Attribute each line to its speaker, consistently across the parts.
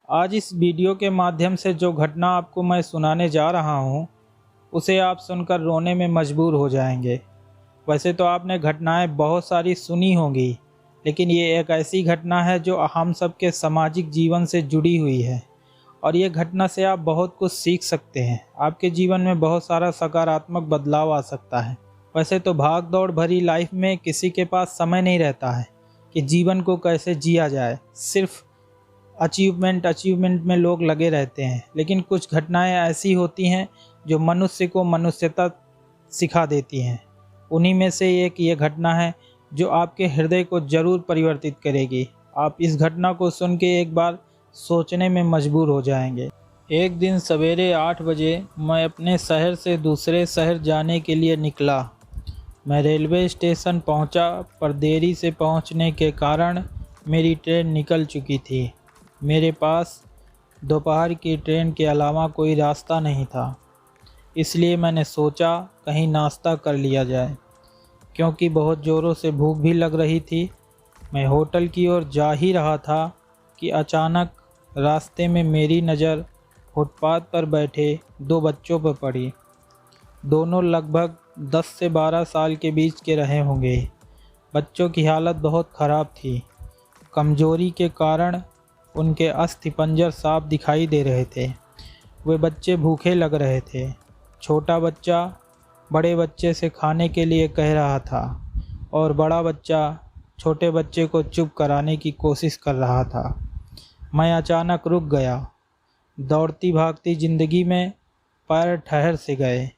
Speaker 1: आज इस वीडियो के माध्यम से जो घटना आपको मैं सुनाने जा रहा हूँ, उसे आप सुनकर रोने में मजबूर हो जाएंगे। वैसे तो आपने घटनाएं बहुत सारी सुनी होंगी, लेकिन ये एक ऐसी घटना है जो हम सबके सामाजिक जीवन से जुड़ी हुई है और ये घटना से आप बहुत कुछ सीख सकते हैं। आपके जीवन में बहुत सारा सकारात्मक बदलाव आ सकता है। वैसे तो भाग दौड़ भरी लाइफ में किसी के पास समय नहीं रहता है कि जीवन को कैसे जिया जाए। सिर्फ अचीवमेंट में लोग लगे रहते हैं, लेकिन कुछ घटनाएं ऐसी होती हैं जो मनुष्य को मनुष्यता सिखा देती हैं। उन्हीं में से एक ये घटना है जो आपके हृदय को ज़रूर परिवर्तित करेगी। आप इस घटना को सुन के एक बार सोचने में मजबूर हो जाएंगे। एक दिन सवेरे 8 बजे मैं अपने शहर से दूसरे शहर जाने के लिए निकला। मैं रेलवे स्टेशन पहुंचा, पर देरी से पहुंचने के कारण मेरी ट्रेन निकल चुकी थी। मेरे पास दोपहर की ट्रेन के अलावा कोई रास्ता नहीं था, इसलिए मैंने सोचा कहीं नाश्ता कर लिया जाए। क्योंकि बहुत ज़ोरों से भूख भी लग रही थी, मैं होटल की ओर जा ही रहा था कि अचानक रास्ते में मेरी नज़र फुटपाथ पर बैठे 2 बच्चों पर पड़ी। दोनों लगभग 10 से 12 साल के बीच के रहे होंगे। बच्चों की हालत बहुत ख़राब थी। कमज़ोरी के कारण उनके अस्थिपंजर साफ दिखाई दे रहे थे। वे बच्चे भूखे लग रहे थे। छोटा बच्चा बड़े बच्चे से खाने के लिए कह रहा था और बड़ा बच्चा छोटे बच्चे को चुप कराने की कोशिश कर रहा था। मैं अचानक रुक गया। दौड़ती भागती ज़िंदगी में पैर ठहर से गए।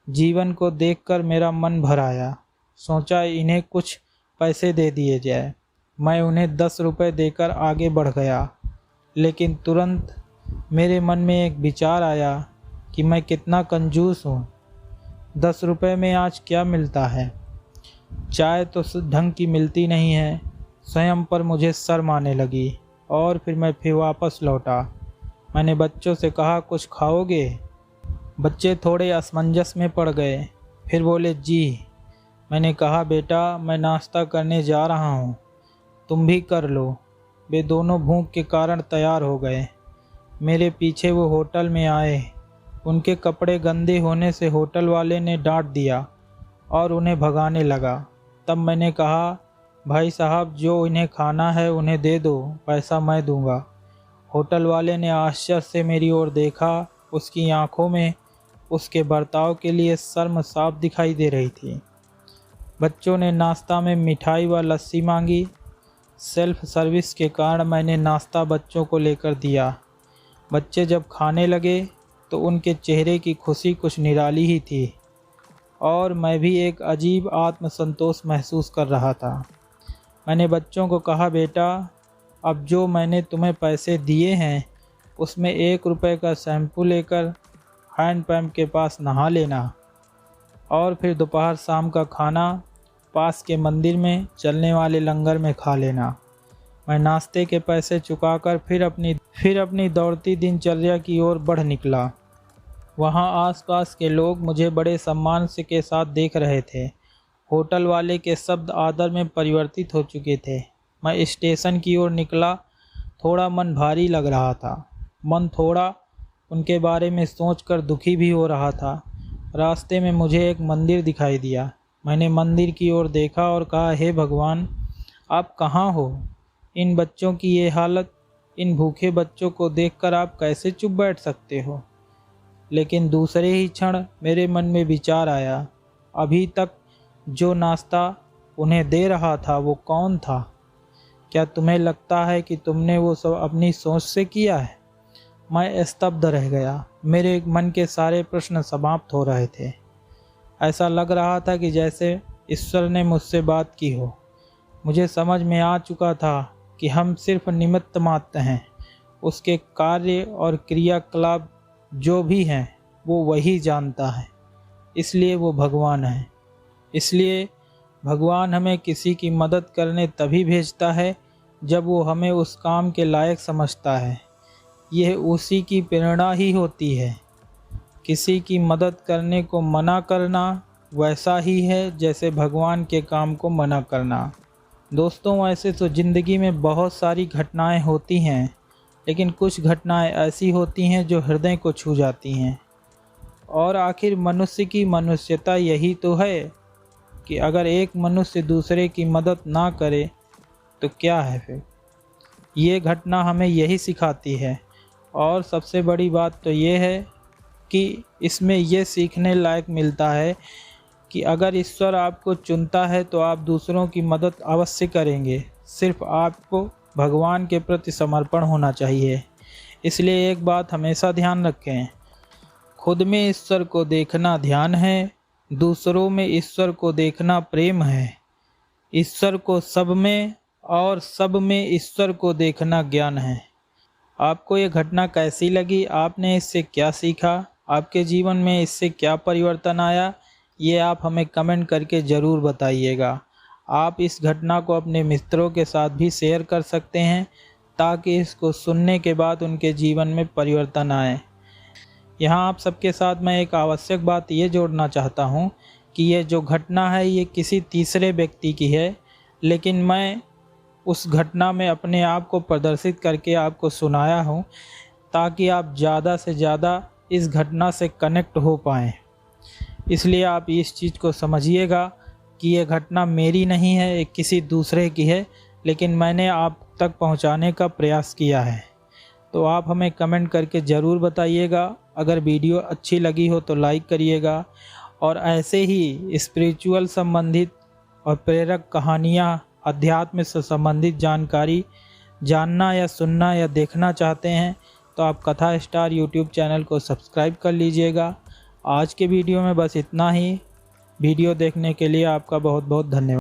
Speaker 1: जीवन को देखकर मेरा मन भर आया। सोचा इन्हें कुछ पैसे दे दिए जाए। मैं उन्हें 10 रुपये देकर आगे बढ़ गया, लेकिन तुरंत मेरे मन में एक विचार आया कि मैं कितना कंजूस हूँ। 10 रुपये में आज क्या मिलता है? चाय तो ढंग की मिलती नहीं है। स्वयं पर मुझे शर्म आने लगी और फिर मैं वापस लौटा। मैंने बच्चों से कहा, कुछ खाओगे? बच्चे थोड़े असमंजस में पड़ गए, फिर बोले जी। मैंने कहा, बेटा मैं नाश्ता करने जा रहा हूँ, तुम भी कर लो। वे दोनों भूख के कारण तैयार हो गए। मेरे पीछे वो होटल में आए। उनके कपड़े गंदे होने से होटल वाले ने डांट दिया और उन्हें भगाने लगा। तब मैंने कहा, भाई साहब जो इन्हें खाना है उन्हें दे दो, पैसा मैं दूंगा। होटल वाले ने आश्चर्य से मेरी ओर देखा। उसकी आंखों में उसके बर्ताव के लिए शर्म साफ दिखाई दे रही थी। बच्चों ने नाश्ता में मिठाई व लस्सी मांगी। सेल्फ सर्विस के कारण मैंने नाश्ता बच्चों को लेकर दिया। बच्चे जब खाने लगे तो उनके चेहरे की खुशी कुछ निराली ही थी और मैं भी एक अजीब आत्मसंतोष महसूस कर रहा था। मैंने बच्चों को कहा, बेटा अब जो मैंने तुम्हें पैसे दिए हैं उसमें 1 रुपये का शैम्पू लेकर हैंडपंप के पास नहा लेना और फिर दोपहर शाम का खाना पास के मंदिर में चलने वाले लंगर में खा लेना। मैं नाश्ते के पैसे चुकाकर फिर अपनी दौड़ती दिनचर्या की ओर बढ़ निकला। वहाँ आसपास के लोग मुझे बड़े सम्मान से के साथ देख रहे थे। होटल वाले के शब्द आदर में परिवर्तित हो चुके थे। मैं स्टेशन की ओर निकला। थोड़ा मन भारी लग रहा था। मन थोड़ा उनके बारे में सोचकर दुखी भी हो रहा था। रास्ते में मुझे एक मंदिर दिखाई दिया। मैंने मंदिर की ओर देखा और कहा, हे भगवान आप कहाँ हो? इन बच्चों की ये हालत, इन भूखे बच्चों को देखकर आप कैसे चुप बैठ सकते हो? लेकिन दूसरे ही क्षण मेरे मन में विचार आया, अभी तक जो नाश्ता उन्हें दे रहा था वो कौन था? क्या तुम्हें लगता है कि तुमने वो सब अपनी सोच से किया है? मैं स्तब्ध रह गया। मेरे मन के सारे प्रश्न समाप्त हो रहे थे। ऐसा लग रहा था कि जैसे ईश्वर ने मुझसे बात की हो। मुझे समझ में आ चुका था कि हम सिर्फ निमित्त मात्र हैं। उसके कार्य और क्रियाकलाप जो भी हैं वो वही जानता है, इसलिए वो भगवान है। इसलिए भगवान हमें किसी की मदद करने तभी भेजता है जब वो हमें उस काम के लायक समझता है। यह उसी की प्रेरणा ही होती है। किसी की मदद करने को मना करना वैसा ही है जैसे भगवान के काम को मना करना। दोस्तों, ऐसे तो ज़िंदगी में बहुत सारी घटनाएं होती हैं लेकिन कुछ घटनाएं ऐसी होती हैं जो हृदय को छू जाती हैं। और आखिर मनुष्य की मनुष्यता यही तो है कि अगर एक मनुष्य दूसरे की मदद ना करे तो क्या है फिर। ये घटना हमें यही सिखाती है। और सबसे बड़ी बात तो ये है कि इसमें ये सीखने लायक मिलता है कि अगर ईश्वर आपको चुनता है तो आप दूसरों की मदद अवश्य करेंगे। सिर्फ आपको भगवान के प्रति समर्पण होना चाहिए। इसलिए एक बात हमेशा ध्यान रखें, खुद में ईश्वर को देखना ध्यान है, दूसरों में ईश्वर को देखना प्रेम है। ईश्वर को सब में और सब में ईश्वर को देखना ज्ञान है। आपको ये घटना कैसी लगी? आपने इससे क्या सीखा? आपके जीवन में इससे क्या परिवर्तन आया? ये आप हमें कमेंट करके ज़रूर बताइएगा। आप इस घटना को अपने मित्रों के साथ भी शेयर कर सकते हैं ताकि इसको सुनने के बाद उनके जीवन में परिवर्तन आए। यहाँ आप सबके साथ मैं एक आवश्यक बात ये जोड़ना चाहता हूँ कि ये जो घटना है ये किसी तीसरे व्यक्ति की है, लेकिन मैं उस घटना में अपने आप को प्रदर्शित करके आपको सुनाया हूँ ताकि आप ज़्यादा से ज़्यादा इस घटना से कनेक्ट हो पाएँ। इसलिए आप इस चीज़ को समझिएगा कि ये घटना मेरी नहीं है, एक किसी दूसरे की है, लेकिन मैंने आप तक पहुंचाने का प्रयास किया है। तो आप हमें कमेंट करके ज़रूर बताइएगा। अगर वीडियो अच्छी लगी हो तो लाइक करिएगा और ऐसे ही स्पिरिचुअल संबंधित और प्रेरक कहानियाँ, अध्यात्म से संबंधित जानकारी जानना या सुनना या देखना चाहते हैं तो आप कथा स्टार यूट्यूब चैनल को सब्सक्राइब कर लीजिएगा। आज के वीडियो में बस इतना ही। वीडियो देखने के लिए आपका बहुत बहुत धन्यवाद।